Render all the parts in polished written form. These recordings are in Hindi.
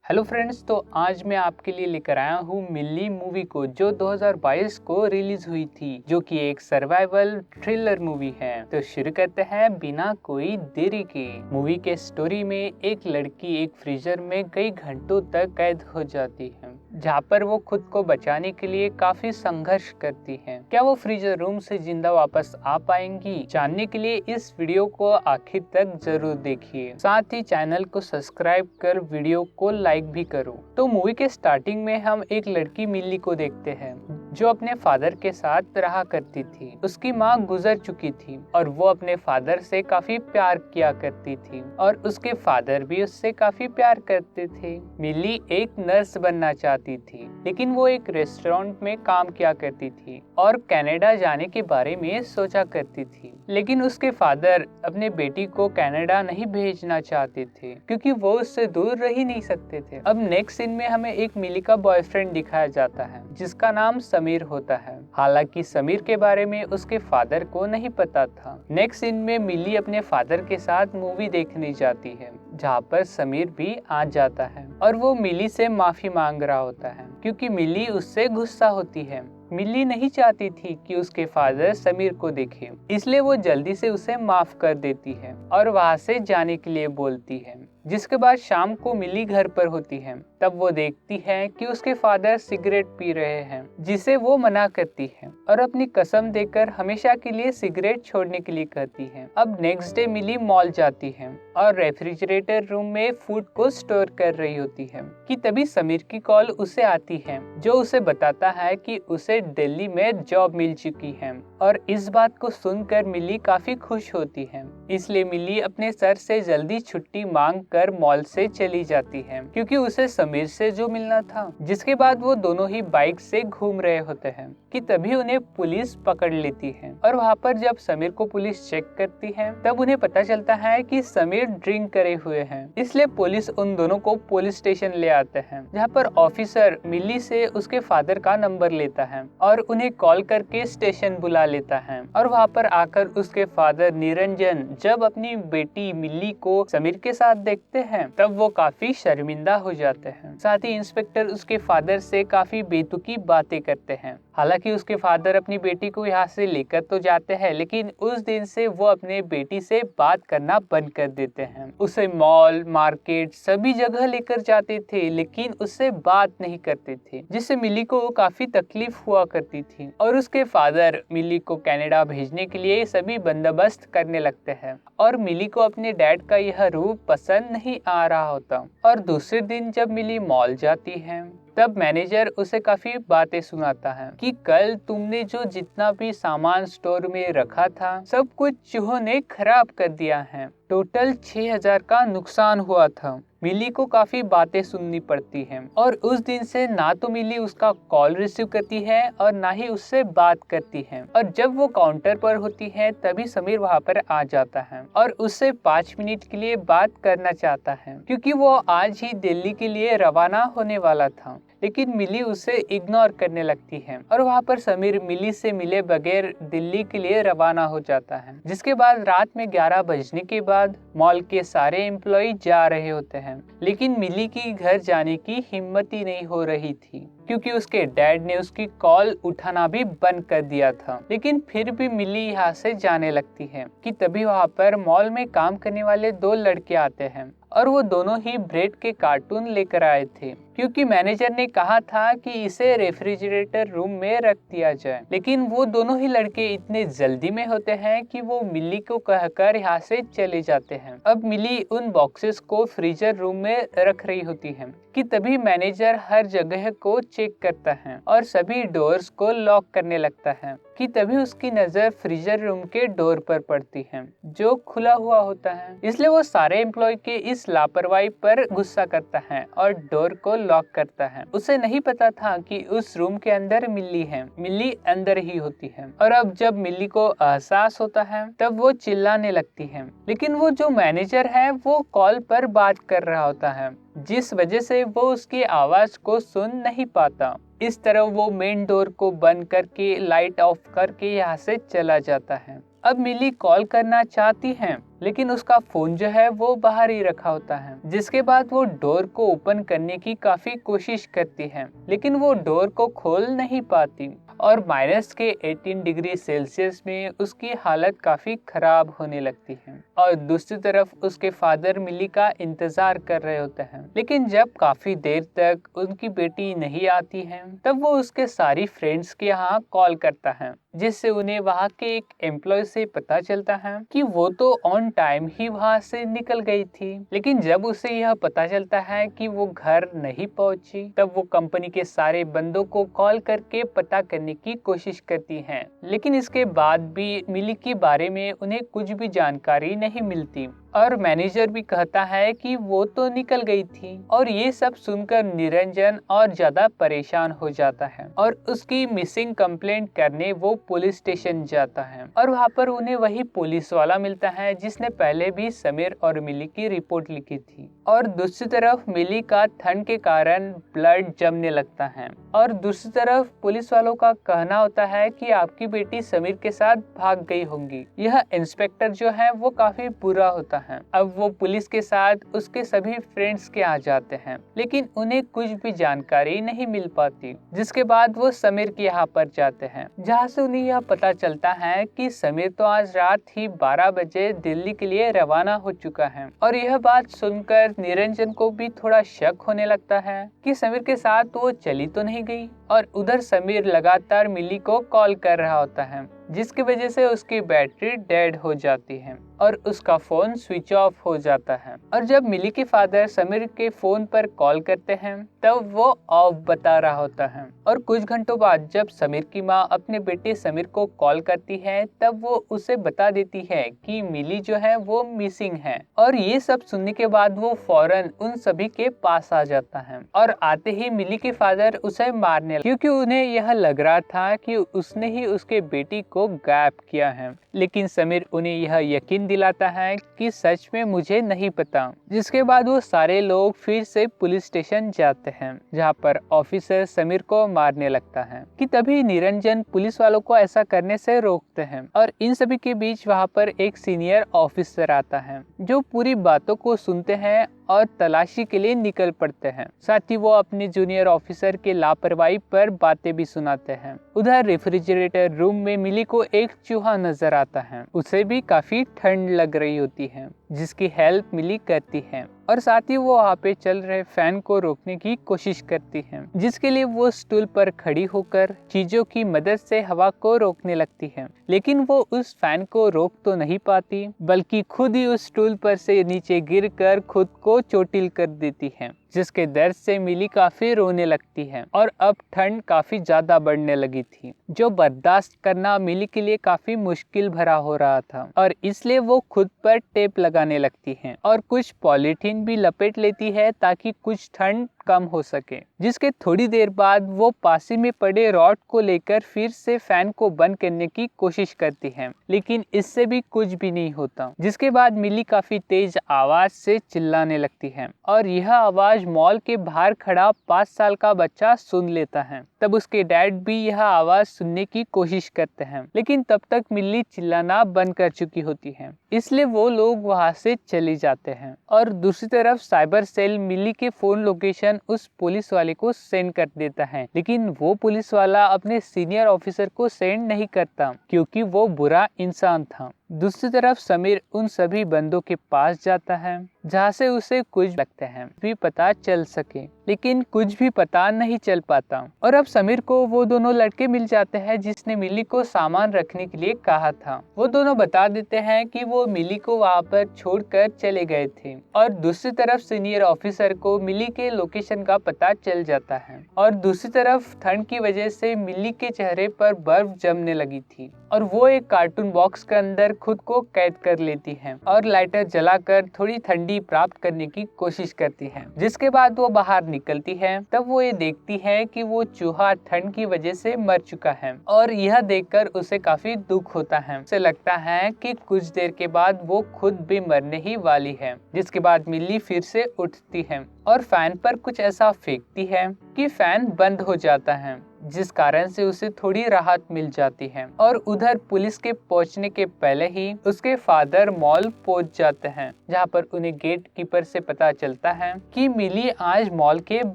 हेलो फ्रेंड्स, तो आज मैं आपके लिए लेकर आया हूँ मिल्ली मूवी को, जो 2022 को रिलीज हुई थी, जो कि एक सर्वाइवल थ्रिलर मूवी है। तो शुरू करते हैं बिना कोई देरी के। मूवी के स्टोरी में एक लड़की एक फ्रीजर में कई घंटों तक कैद हो जाती है, जहाँ पर वो खुद को बचाने के लिए काफी संघर्ष करती है। क्या वो फ्रीजर रूम से जिंदा वापस आ पाएंगी? जानने के लिए इस वीडियो को आखिर तक जरूर देखिए। साथ ही चैनल को सब्सक्राइब कर वीडियो को लाइक भी करो। तो मूवी के स्टार्टिंग में हम एक लड़की मिल्ली को देखते हैं, जो अपने फादर के साथ रहा करती थी। उसकी माँ गुजर चुकी थी और वो अपने फादर से काफी प्यार किया करती थी और उसके फादर भी उससे काफी प्यार करते थे। मिल्ली एक नर्स बनना चाहती थी, लेकिन वो एक रेस्टोरेंट में काम किया करती थी और कनाडा जाने के बारे में सोचा करती थी। लेकिन उसके फादर अपने बेटी को कनाडा नहीं भेजना चाहते थे, क्योंकि वो उससे दूर रह ही नहीं सकते थे। अब नेक्स्ट सीन में हमें एक मिल्ली का बॉयफ्रेंड दिखाया जाता है, जिसका नाम समीर होता है। हालांकि समीर के बारे में उसके फादर को नहीं पता था। नेक्स्ट सीन में मिल्ली अपने फादर के साथ मूवी देखने जाती है, जहाँ पर समीर भी आ जाता है और वो मिल्ली से माफी मांग रहा होता है, क्योंकि मिल्ली उससे गुस्सा होती है। मिल्ली नहीं चाहती थी कि उसके फादर समीर को देखे, इसलिए वो जल्दी से उसे माफ कर देती है और वहाँ से जाने के लिए बोलती है। जिसके बाद शाम को मिल्ली घर पर होती है, तब वो देखती है कि उसके फादर सिगरेट पी रहे हैं, जिसे वो मना करती है और अपनी कसम देकर हमेशा के लिए सिगरेट छोड़ने के लिए कहती है। अब नेक्स्ट डे मिल्ली मॉल जाती है और रेफ्रिजरेटर रूम में फूड को स्टोर कर रही होती है कि तभी समीर की कॉल उसे आती है, जो उसे बताता है कि उसे दिल्ली में जॉब मिल चुकी है। और इस बात को सुनकर मिल्ली काफी खुश होती है, इसलिए मिल्ली अपने सर से जल्दी छुट्टी मांग कर मॉल से चली जाती है, क्योंकि उसे समीर से जो मिलना था। जिसके बाद वो दोनों ही बाइक से घूम रहे होते हैं कि तभी उन्हें पुलिस पकड़ लेती है। और वहाँ पर जब समीर को पुलिस चेक करती है, तब उन्हें पता चलता है कि समीर ड्रिंक करे हुए हैं। इसलिए पुलिस उन दोनों को पुलिस स्टेशन ले आते हैं, जहाँ पर ऑफिसर मिल्ली से उसके फादर का नंबर लेता है और उन्हें कॉल करके स्टेशन बुला लेता है। और वहाँ पर आकर उसके फादर निरंजन जब अपनी बेटी मिल्ली को समीर के साथ देखते हैं, तब वो काफी शर्मिंदा हो जाते हैं। साथ ही इंस्पेक्टर उसके फादर से काफी बेतुकी बातें करते हैं। हालांकि उसके फादर अपनी बेटी को यहाँ से लेकर तो जाते हैं, लेकिन उस दिन से वो अपने बेटी से बात करना बंद कर देते हैं। उसे मॉल, मार्केट सभी जगह लेकर जाते थे, लेकिन उससे बात नहीं करते थे, जिससे मिल्ली को काफी तकलीफ हुआ करती थी। और उसके फादर मिल्ली को कनाडा भेजने के लिए सभी बंदोबस्त करने लगते हैं और मिल्ली को अपने डैड का यह रूप पसंद नहीं आ रहा होता। और दूसरे दिन जब मिल्ली मॉल जाती है, तब मैनेजर उसे काफी बातें सुनाता है कि कल तुमने जो जितना भी सामान स्टोर में रखा था, सब कुछ चूहों ने खराब कर दिया है। टोटल 6000 का नुकसान हुआ था। मिल्ली को काफी बातें सुननी पड़ती हैं और उस दिन से ना तो मिल्ली उसका कॉल रिसीव करती है और ना ही उससे बात करती है। और जब वो काउंटर पर होती है, तभी समीर वहाँ पर आ जाता है और उससे 5 मिनट के लिए बात करना चाहता है, क्योंकि वो आज ही दिल्ली के लिए रवाना होने वाला था। लेकिन मिल्ली उसे इग्नोर करने लगती है और वहाँ पर समीर मिल्ली से मिले बगैर दिल्ली के लिए रवाना हो जाता है। जिसके बाद रात में 11 बजने के बाद मॉल के सारे एम्प्लॉय जा रहे होते हैं, लेकिन मिल्ली की घर जाने की हिम्मत ही नहीं हो रही थी, क्योंकि उसके डैड ने उसकी कॉल उठाना भी बंद कर दिया था। लेकिन फिर भी मिल्ली यहाँ से जाने लगती है कि तभी वहाँ पर मॉल में काम करने वाले 2 लड़के आते हैं और वो दोनों ही ब्रेड के कार्टून लेकर आए थे, क्योंकि मैनेजर ने कहा था कि इसे रेफ्रिजरेटर रूम में रख दिया जाए। लेकिन वो दोनों ही लड़के इतने जल्दी में होते हैं कि वो मिल्ली को कहकर यहाँ से चले जाते हैं। अब मिल्ली उन बॉक्सेस को फ्रीजर रूम में रख रही होती है कि तभी मैनेजर हर जगह को चेक करता है और सभी डोर्स को लॉक करने लगता है कि तभी उसकी नजर फ्रीजर रूम के डोर पर पड़ती है, जो खुला हुआ होता है। इसलिए वो सारे एम्प्लॉय के इस लापरवाही पर गुस्सा करता है और डोर को लॉक करता है। उसे नहीं पता था कि उस रूम के अंदर मिल्ली है, मिल्ली अंदर ही होती है। और अब जब मिल्ली को एहसास होता है, तब वो चिल्लाने लगती है, लेकिन वो जो मैनेजर है वो कॉल पर बात कर रहा होता है, जिस वजह से वो उसकी आवाज को सुन नहीं पाता। इस तरह वो मेन डोर को बंद करके लाइट ऑफ करके यहाँ से चला जाता है। अब मिली कॉल करना चाहती है, लेकिन उसका फोन जो है वो बाहर ही रखा होता है। जिसके बाद वो डोर को ओपन करने की काफी कोशिश करती है, लेकिन वो डोर को खोल नहीं पाती और माइनस के 18 डिग्री सेल्सियस में उसकी हालत काफी खराब होने लगती है। और दूसरी तरफ उसके फादर मिली का इंतजार कर रहे होते हैं, लेकिन जब काफी देर तक उनकी बेटी नहीं आती है, तब वो उसके सारी फ्रेंड्स के यहाँ कॉल करता है, जिससे उन्हें वहाँ के एक एम्प्लॉय से पता चलता है कि वो तो ऑन टाइम ही वहाँ से निकल गई थी। लेकिन जब उसे यह पता चलता है कि वो घर नहीं पहुंची, तब वो कंपनी के सारे बंदों को कॉल करके पता करने की कोशिश करती हैं। लेकिन इसके बाद भी मिली के बारे में उन्हें कुछ भी जानकारी नहीं मिलती और मैनेजर भी कहता है कि वो तो निकल गई थी। और ये सब सुनकर निरंजन और ज्यादा परेशान हो जाता है और उसकी मिसिंग कंप्लेंट करने वो पुलिस स्टेशन जाता है और वहाँ पर उन्हें वही पुलिस वाला मिलता है जिसने पहले भी समीर और मिली की रिपोर्ट लिखी थी। और दूसरी तरफ मिली का ठंड के कारण ब्लड जमने लगता है और दूसरी तरफ पुलिस वालों का कहना होता है कि आपकी बेटी समीर के साथ भाग गई होंगी। यह इंस्पेक्टर जो है वो काफी बुरा होता है। अब वो पुलिस के साथ उसके सभी फ्रेंड्स के आ जाते हैं, लेकिन उन्हें कुछ भी जानकारी नहीं मिल पाती। जिसके बाद वो समीर के यहाँ पर जाते हैं, जहाँ से उन्हें यह पता चलता है कि समीर तो आज रात ही 12 बजे दिल्ली के लिए रवाना हो चुका है। और यह बात सुनकर निरंजन को भी थोड़ा शक होने लगता है कि समीर के साथ वो चली तो नहीं गई। और उधर समीर लगातार मिली को कॉल कर रहा होता है, जिसकी वजह से उसकी बैटरी डेड हो जाती है और उसका फोन स्विच ऑफ हो जाता है। और जब मिली के फादर समीर के फोन पर कॉल करते हैं, तब वो ऑफ बता रहा होता है। और कुछ घंटों बाद जब समीर की माँ अपने बेटे समीर को कॉल करती है, तब वो उसे बता देती है कि मिली जो है वो मिसिंग है। और ये सब सुनने के बाद वो फौरन उन सभी के पास आ जाता है और आते ही मिली के फादर उसे मारने, क्योंकि उन्हें यह लग रहा था कि उसने ही उसके बेटी को गायब किया है। लेकिन समीर उन्हें यह यकीन दिलाता है कि सच में मुझे नहीं पता। जिसके बाद वो सारे लोग फिर से पुलिस स्टेशन जाते हैं, जहाँ पर ऑफिसर समीर को मारने लगता है कि तभी निरंजन पुलिस वालों को ऐसा करने से रोकते हैं। और इन सभी के बीच वहाँ पर एक सीनियर ऑफिसर आता है, जो पूरी बातों को सुनते हैं और तलाशी के लिए निकल पड़ते हैं। साथ ही वो अपने जूनियर ऑफिसर के लापरवाही पर बातें भी सुनाते हैं। उधर रेफ्रिजरेटर रूम में मिली को एक चूहा नजर आता है। उसे भी काफी ठंड लग रही होती है, जिसकी हेल्प मिली करती है और साथ ही वो वहाँ पे चल रहे फैन को रोकने की कोशिश करती है, जिसके लिए वो स्टूल पर खड़ी होकर चीजों की मदद से हवा को रोकने लगती है। लेकिन वो उस फैन को रोक तो नहीं पाती, बल्कि खुद ही उस स्टूल पर से नीचे गिरकर खुद को चोटिल कर देती है, जिसके दर्द से मिली काफी रोने लगती है। और अब ठंड काफी ज्यादा बढ़ने लगी थी, जो बर्दाश्त करना मिली के लिए काफी मुश्किल भरा हो रहा था और इसलिए वो खुद पर टेप लगाने लगती है और कुछ पॉलीथीन भी लपेट लेती है ताकि कुछ ठंड कम हो सके। जिसके थोड़ी देर बाद वो पास ही में पड़े रॉड को लेकर फिर से फैन को बंद करने की कोशिश करती है, लेकिन इससे भी कुछ भी नहीं होता। जिसके बाद मिली काफी तेज आवाज से चिल्लाने लगती है और यह आवाज मॉल के बाहर खड़ा 5 साल का बच्चा सुन लेता है। तब उसके डैड भी यह आवाज सुनने की कोशिश करते हैं, लेकिन तब तक मिली चिल्लाना बंद कर चुकी होती है, इसलिए वो लोग वहां से चले जाते हैं। और दूसरी तरफ साइबर सेल मिली के फोन लोकेशन उस पुलिस वाले को सेंड कर देता है, लेकिन वो पुलिस वाला अपने सीनियर ऑफिसर को सेंड नहीं करता, क्योंकि वो बुरा इंसान था। दूसरी तरफ समीर उन सभी बंदों के पास जाता है, जहाँ से उसे कुछ लगते हैं भी पता चल सके, लेकिन कुछ भी पता नहीं चल पाता। और अब समीर को वो दोनों लड़के मिल जाते हैं जिसने मिली को सामान रखने के लिए कहा था। वो दोनों बता देते हैं कि वो मिली को वहाँ पर छोड़कर चले गए थे। और दूसरी तरफ सीनियर ऑफिसर को मिली के लोकेशन का पता चल जाता है। और दूसरी तरफ ठंड की वजह से मिली के चेहरे पर बर्फ जमने लगी थी और वो एक कार्टून बॉक्स के अंदर खुद को कैद कर लेती है और लाइटर जलाकर थोड़ी ठंडी प्राप्त करने की कोशिश करती है। जिसके बाद वो बाहर निकलती है, तब वो ये देखती है कि वो चूहा ठंड की वजह से मर चुका है और यह देखकर उसे काफी दुख होता है। उसे लगता है कि कुछ देर के बाद वो खुद भी मरने ही वाली है। जिसके बाद मिली फिर से उठती है और फैन पर कुछ ऐसा फेंकती है कि फैन बंद हो जाता है, जिस कारण से उसे थोड़ी राहत मिल जाती है। और उधर पुलिस के पहुंचने के पहले ही उसके फादर मॉल पहुंच जाते हैं, जहां पर उन्हें गेट कीपर से पता चलता है कि मिली आज मॉल के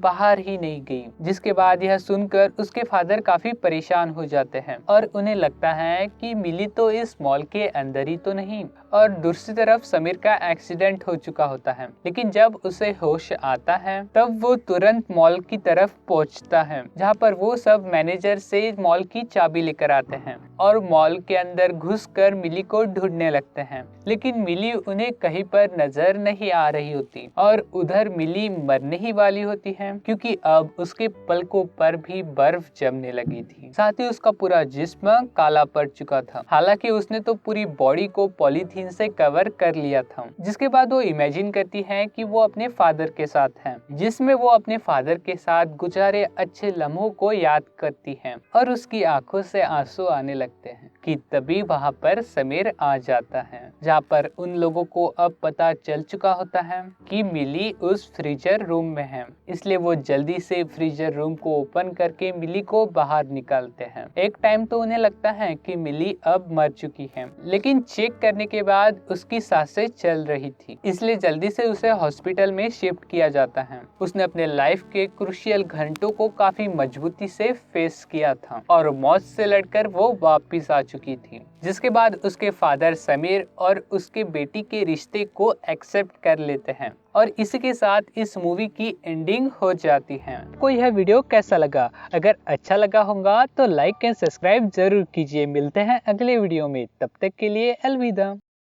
बाहर ही नहीं गई। जिसके बाद यह सुनकर उसके फादर काफी परेशान हो जाते हैं और उन्हें लगता है कि मिली तो इस मॉल के अंदर ही तो नहीं। और दूसरी तरफ समीर का एक्सीडेंट हो चुका होता है, लेकिन जब उसे होश आता है तब वो तुरंत मॉल की तरफ पहुंचता है, जहां पर वो सब मैनेजर से मॉल की चाबी लेकर आते हैं और मॉल के अंदर घुसकर मिली को ढूंढने लगते हैं। लेकिन मिली उन्हें कहीं पर नजर नहीं आ रही होती और उधर मिली मरने ही वाली होती है, क्योंकि अब उसके पलकों पर भी बर्फ जमने लगी थी। साथ ही उसका पूरा जिस्म काला पड़ चुका था। हालांकि उसने तो पूरी बॉडी को पॉलीथीन से कवर कर लिया था। जिसके बाद वो इमेजिन करती है कि वो अपने फादर के साथ है, जिसमें वो अपने फादर के साथ गुजारे अच्छे लम्हों को याद करती है और उसकी आंखों से आंसू आने लगते हैं कि तभी वहाँ पर समीर आ जाता है, जहाँ पर उन लोगों को अब पता चल चुका होता है कि मिली उस फ्रीजर रूम में है। इसलिए वो जल्दी से फ्रीजर रूम को ओपन करके मिली को बाहर निकालते हैं। एक टाइम तो उन्हें लगता है कि मिली अब मर चुकी है, लेकिन चेक करने के बाद उसकी सांसें चल रही थी, इसलिए जल्दी से उसे हॉस्पिटल में शिफ्ट किया जाता है। उसने अपने लाइफ के क्रूशियल घंटों को काफी मजबूती से फेस किया था और मौत से लड़कर वो वापिस आ चुकी थी। जिसके बाद उसके फादर समीर और उसके बेटी के रिश्ते को एक्सेप्ट कर लेते हैं और इसी के साथ इस मूवी की एंडिंग हो जाती है। आपको यह वीडियो कैसा लगा? अगर अच्छा लगा होगा तो लाइक एंड सब्सक्राइब जरूर कीजिए। मिलते हैं अगले वीडियो में, तब तक के लिए अलविदा।